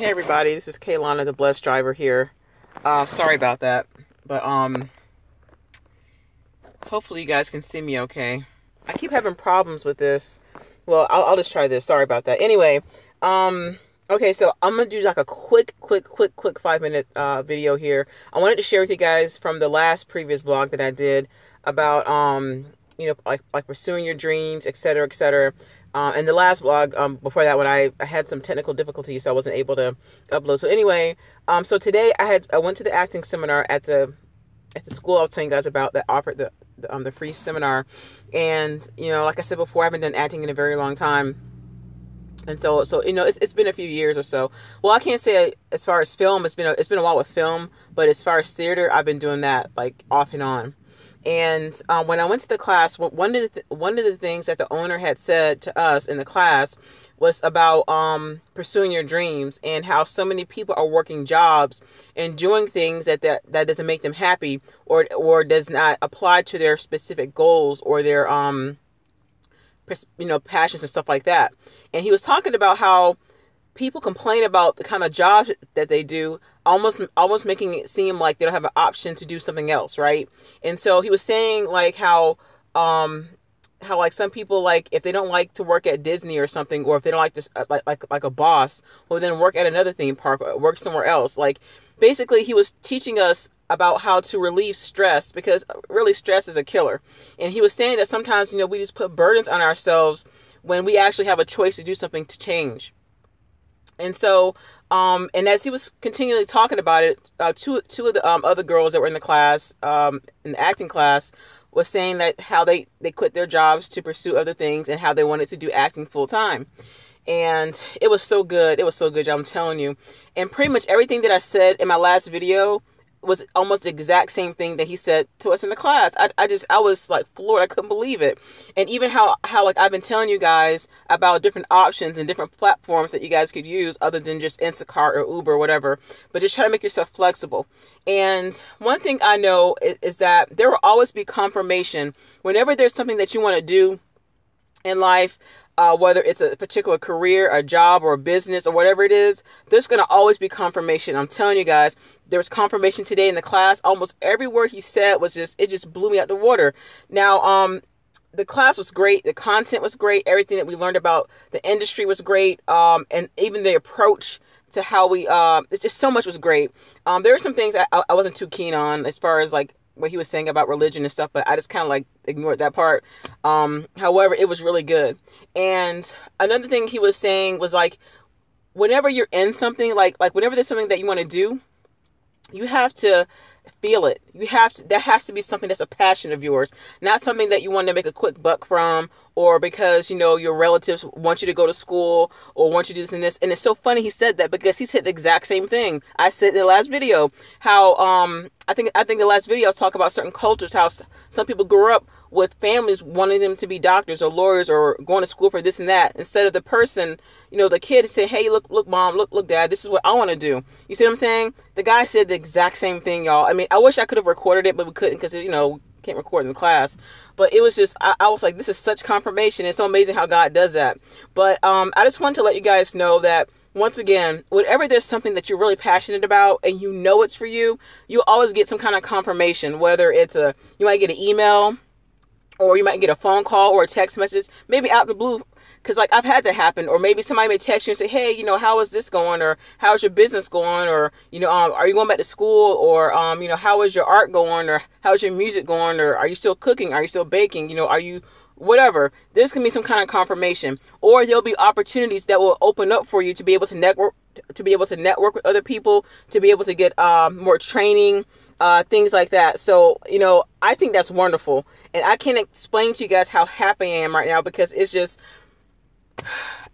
Hey everybody, this is Kaylana, the Blessed Driver here. Sorry about that, but hopefully you guys can see me okay. I keep having problems with this. Well, I'll just try this. Sorry about that. Anyway, okay, so I'm gonna do like a quick 5-minute video here. I wanted to share with you guys from the previous vlog that I did about like pursuing your dreams, etc., etc. And the last vlog, before that one, I had some technical difficulties, so I wasn't able to upload. So anyway, so today I went to the acting seminar at the school I was telling you guys about that offered the free seminar. And like I said before, I haven't done acting in a very long time. And so it's been a few years or so. Well, I can't say as far as film, it's been a while with film, but as far as theater, I've been doing that like off and on. And when I went to the class, one of the things that the owner had said to us in the class was about pursuing your dreams, and how so many people are working jobs and doing things that doesn't make them happy, or does not apply to their specific goals or their passions and stuff like that. And he was talking about how people complain about the kind of jobs that they do, almost making it seem like they don't have an option to do something else, right? And so he was saying like how like some people, like if they don't like to work at Disney or something, or if they don't like this like a boss, well then work at another theme park or work somewhere else. Like basically he was teaching us about how to relieve stress, because really stress is a killer. And he was saying that sometimes we just put burdens on ourselves when we actually have a choice to do something to change. And so, and as he was continually talking about it, two of the other girls that were in the class, in the acting class, was saying that how they quit their jobs to pursue other things, and how they wanted to do acting full time. And it was so good. It was so good, I'm telling you. And pretty much everything that I said in my last video was almost the exact same thing that he said to us in the class. I was like floored. I couldn't believe it. And even how like I've been telling you guys about different options and different platforms that you guys could use other than just Instacart or Uber or whatever, but just try to make yourself flexible. And one thing I know is that there will always be confirmation whenever there's something that you want to do in life. Whether it's a particular career, a job, or a business, or whatever it is, there's going to always be confirmation. I'm telling you guys, there was confirmation today in the class. Almost every word he said it just blew me out the water. Now, the class was great. The content was great. Everything that we learned about the industry was great. And even the approach to how we, it's just so much was great. There were some things I wasn't too keen on as far as like what he was saying about religion and stuff, but I just kind of like ignored that part. However, it was really good. And another thing he was saying was like, whenever you're in something, like whenever there's something that you want to do, you have to feel it. That has to be something that's a passion of yours, not something that you want to make a quick buck from, or because, your relatives want you to go to school or want you to do this and this. And it's so funny he said that, because he said the exact same thing I said in the last video, how, I think the last video I was talking about certain cultures, how some people grew up with families wanting them to be doctors or lawyers or going to school for this and that, instead of the person, the kid say, hey, look, mom, look, dad, this is what I want to do. You see what I'm saying? The guy said the exact same thing, y'all. I mean, I wish I could have recorded it, but we couldn't, because, can't record in the class. But it was just, I was like, this is such confirmation. It's so amazing how God does that. But I just wanted to let you guys know that, once again, whenever there's something that you're really passionate about and it's for you, you'll always get some kind of confirmation, whether it's you might get an email, or you might get a phone call or a text message, maybe out the blue, because like I've had that happen. Or maybe somebody may text you and say, hey, how is this going? Or how's your business going? Or, are you going back to school? Or, how is your art going? Or how's your music going? Or are you still cooking? Are you still baking? Are you whatever? There's going to be some kind of confirmation. Or there'll be opportunities that will open up for you to be able to network with other people, to be able to get more training, things like that. So, I think that's wonderful. And I can't explain to you guys how happy I am right now, because it's just,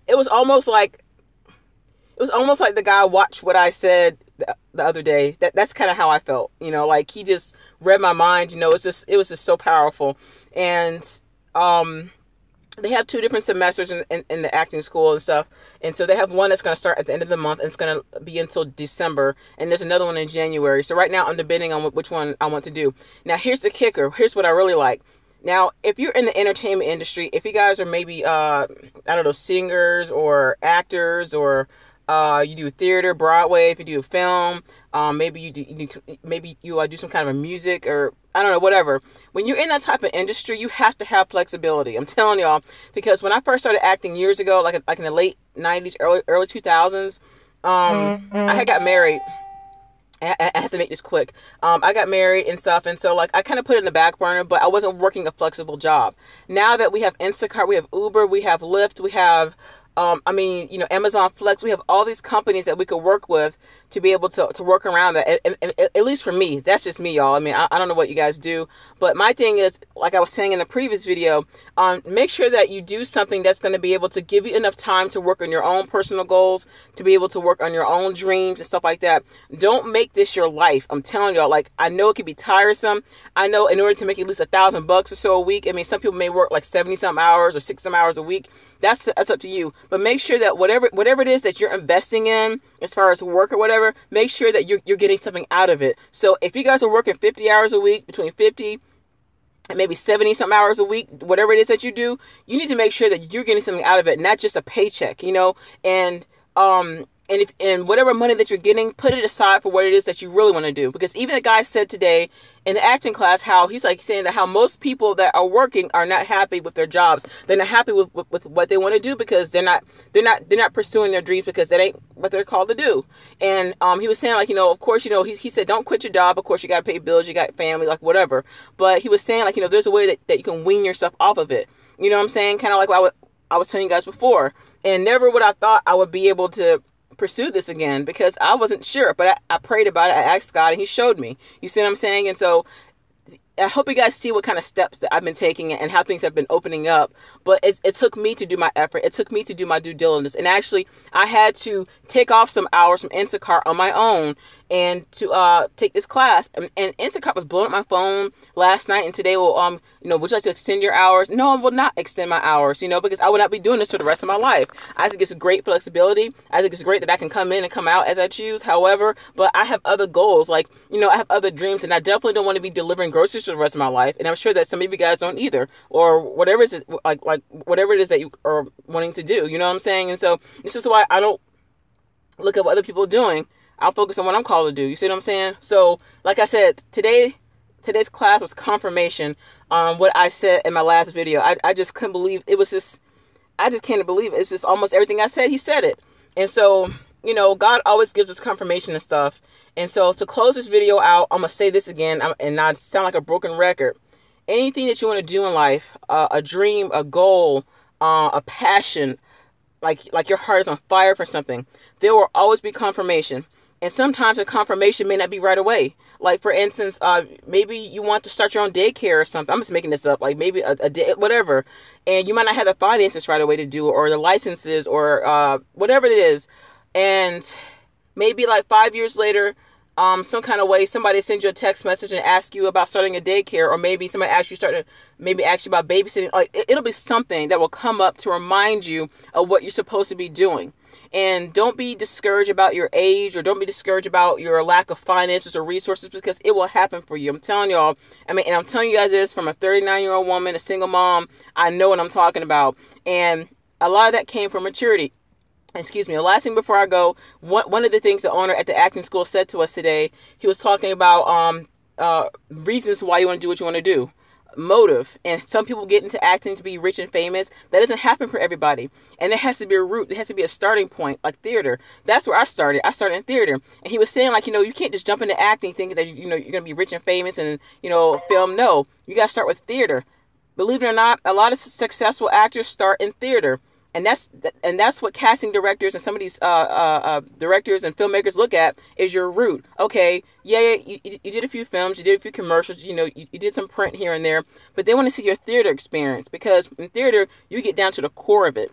it was almost like the guy watched what I said the other day. That's kind of how I felt, like he just read my mind. It was just so powerful. And, they have 2 different semesters in the acting school and stuff. And so they have one that's going to start at the end of the month, and it's going to be until December. And there's another one in January. So right now I'm debating on which one I want to do. Now, here's the kicker. Here's what I really like. Now, if you're in the entertainment industry, if you guys are maybe, singers or actors or You do theater, Broadway. If you do film, maybe you do some kind of a music, or I don't know, whatever. When you're in that type of industry, you have to have flexibility. I'm telling y'all, because when I first started acting years ago, like in the late '90s, early 2000s, I had got married. I have to make this quick. I got married and stuff, and so like I kind of put it in the back burner, but I wasn't working a flexible job. Now that we have Instacart, we have Uber, we have Lyft, we have Amazon Flex, we have all these companies that we could work with to be able to work around that. At least for me, that's just me, y'all. I mean, I don't know what you guys do, but my thing is, like I was saying in the previous video, make sure that you do something that's going to be able to give you enough time to work on your own personal goals, to be able to work on your own dreams and stuff like that. Don't make this your life. I'm telling y'all, like, I know it can be tiresome. I know in order to make at least $1,000 or so a week, I mean, some people may work like 70 some hours or 60 some hours a week. That's up to you. But make sure that whatever it is that you're investing in, as far as work or whatever, make sure that you're getting something out of it. So if you guys are working 50 hours a week, between 50 and maybe 70 some hours a week, whatever it is that you do, you need to make sure that you're getting something out of it, not just a paycheck, and whatever money that you're getting, put it aside for what it is that you really want to do. Because even the guy said today in the acting class how he's like saying that how most people that are working are not happy with their jobs. They're not happy with what they want to do because they're not pursuing their dreams because that ain't what they're called to do. And he was saying, like, of course, he said don't quit your job. Of course, you got to pay bills, you got family, like whatever. But he was saying, like, there's a way that you can wean yourself off of it. You know what I'm saying? Kind of like what I was telling you guys before. And never would I thought I would be able to pursue this again, because I wasn't sure, but I prayed about it. I asked God and he showed me. You see what I'm saying? And so I hope you guys see what kind of steps that I've been taking and how things have been opening up. But it took me to do my effort. It took me to do my due diligence. And actually, I had to take off some hours from Instacart on my own and to take this class. And Instacart was blowing up my phone last night and today. Well, would you like to extend your hours? No, I will not extend my hours, because I will not be doing this for the rest of my life. I think it's a great flexibility. I think it's great that I can come in and come out as I choose. However, but I have other goals. Like, I have other dreams, and I definitely don't want to be delivering groceries for the rest of my life. And I'm sure that some of you guys don't either, or whatever it is, like whatever it is that you are wanting to do. You know what I'm saying? And so this is why I don't look at what other people are doing. I'll focus on what I'm called to do. You see what I'm saying? So, like I said, today's class was confirmation on what I said in my last video. I just couldn't believe it was just, I just can't believe it. It's just almost everything I said, he said it. And so, God always gives us confirmation and stuff. And so to close this video out, I'm going to say this again and not sound like a broken record. Anything that you want to do in life, a dream, a goal, a passion, like your heart is on fire for something, there will always be confirmation. And sometimes the confirmation may not be right away. Like, for instance, maybe you want to start your own daycare or something. I'm just making this up. Like, maybe a day, whatever. And you might not have the finances right away to do it, or the licenses, or whatever it is. And maybe like 5 years later, some kind of way, somebody sends you a text message and asks you about starting a daycare, or maybe somebody asks you about babysitting. Like, it'll be something that will come up to remind you of what you're supposed to be doing. And don't be discouraged about your age, or don't be discouraged about your lack of finances or resources, because it will happen for you. I'm telling y'all, and I'm telling you guys this from a 39-year-old woman, a single mom. I know what I'm talking about. And a lot of that came from maturity. Excuse me. The last thing before I go, one of the things the owner at the acting school said to us today, he was talking about reasons why you want to do what you want to do. Motive. And some people get into acting to be rich and famous. That doesn't happen for everybody. And there has to be a root. There has to be a starting point, like theater. That's where I started. I started in theater. And he was saying, like, you can't just jump into acting thinking that, you're going to be rich and famous and, film. No, you got to start with theater. Believe it or not, a lot of successful actors start in theater. And that's what casting directors and some of these directors and filmmakers look at, is your root. Okay, you did a few films, you did a few commercials, you did some print here and there, but they want to see your theater experience, because in theater, you get down to the core of it.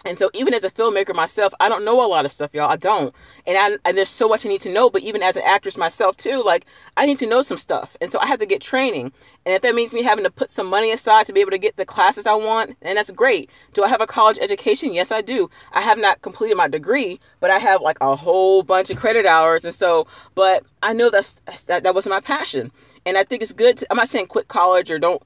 And so even as a filmmaker myself, I don't know a lot of stuff, y'all. I don't. And there's so much I need to know. But even as an actress myself, too, like, I need to know some stuff. And so I have to get training. And if that means me having to put some money aside to be able to get the classes I want, then that's great. Do I have a college education? Yes, I do. I have not completed my degree, but I have like a whole bunch of credit hours. And so, but I know that wasn't my passion. And I think it's good I'm not saying quit college or don't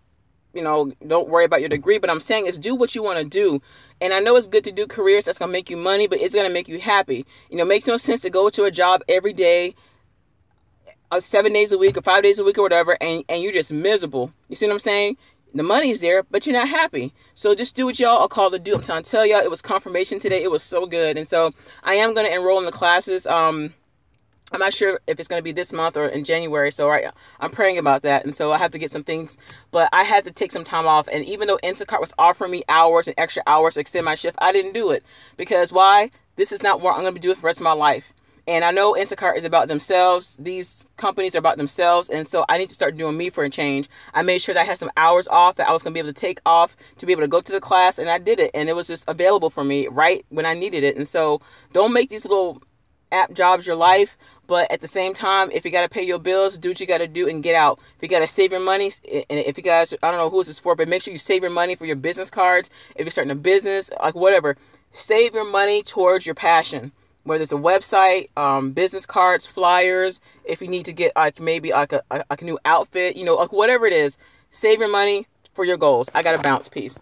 don't worry about your degree. But I'm saying is do what you want to do. And I know it's good to do careers that's going to make you money, but it's going to make you happy. It makes no sense to go to a job every day, 7 days a week or 5 days a week or whatever, and you're just miserable. You see what I'm saying? The money's there, but you're not happy. So just do what y'all are called to do. I'm trying to tell y'all, it was confirmation today. It was so good. And so I am going to enroll in the classes. I'm not sure if it's going to be this month or in January. So I'm praying about that. And so I have to get some things, but I had to take some time off. And even though Instacart was offering me hours and extra hours to extend my shift, I didn't do it. Because why? This is not what I'm going to be doing for the rest of my life. And I know Instacart is about themselves. These companies are about themselves. And so I need to start doing me for a change. I made sure that I had some hours off that I was going to be able to take off to be able to go to the class. And I did it. And it was just available for me right when I needed it. And so don't make these little app jobs your life. But at the same time, if you got to pay your bills, do what you got to do and get out. If you got to save your money, and if you guys, I don't know who this is for, but make sure you save your money for your business cards. If you're starting a business, like whatever, save your money towards your passion. Whether it's a website, business cards, flyers, if you need to get maybe a new outfit, like whatever it is, save your money for your goals. I got to bounce. Peace.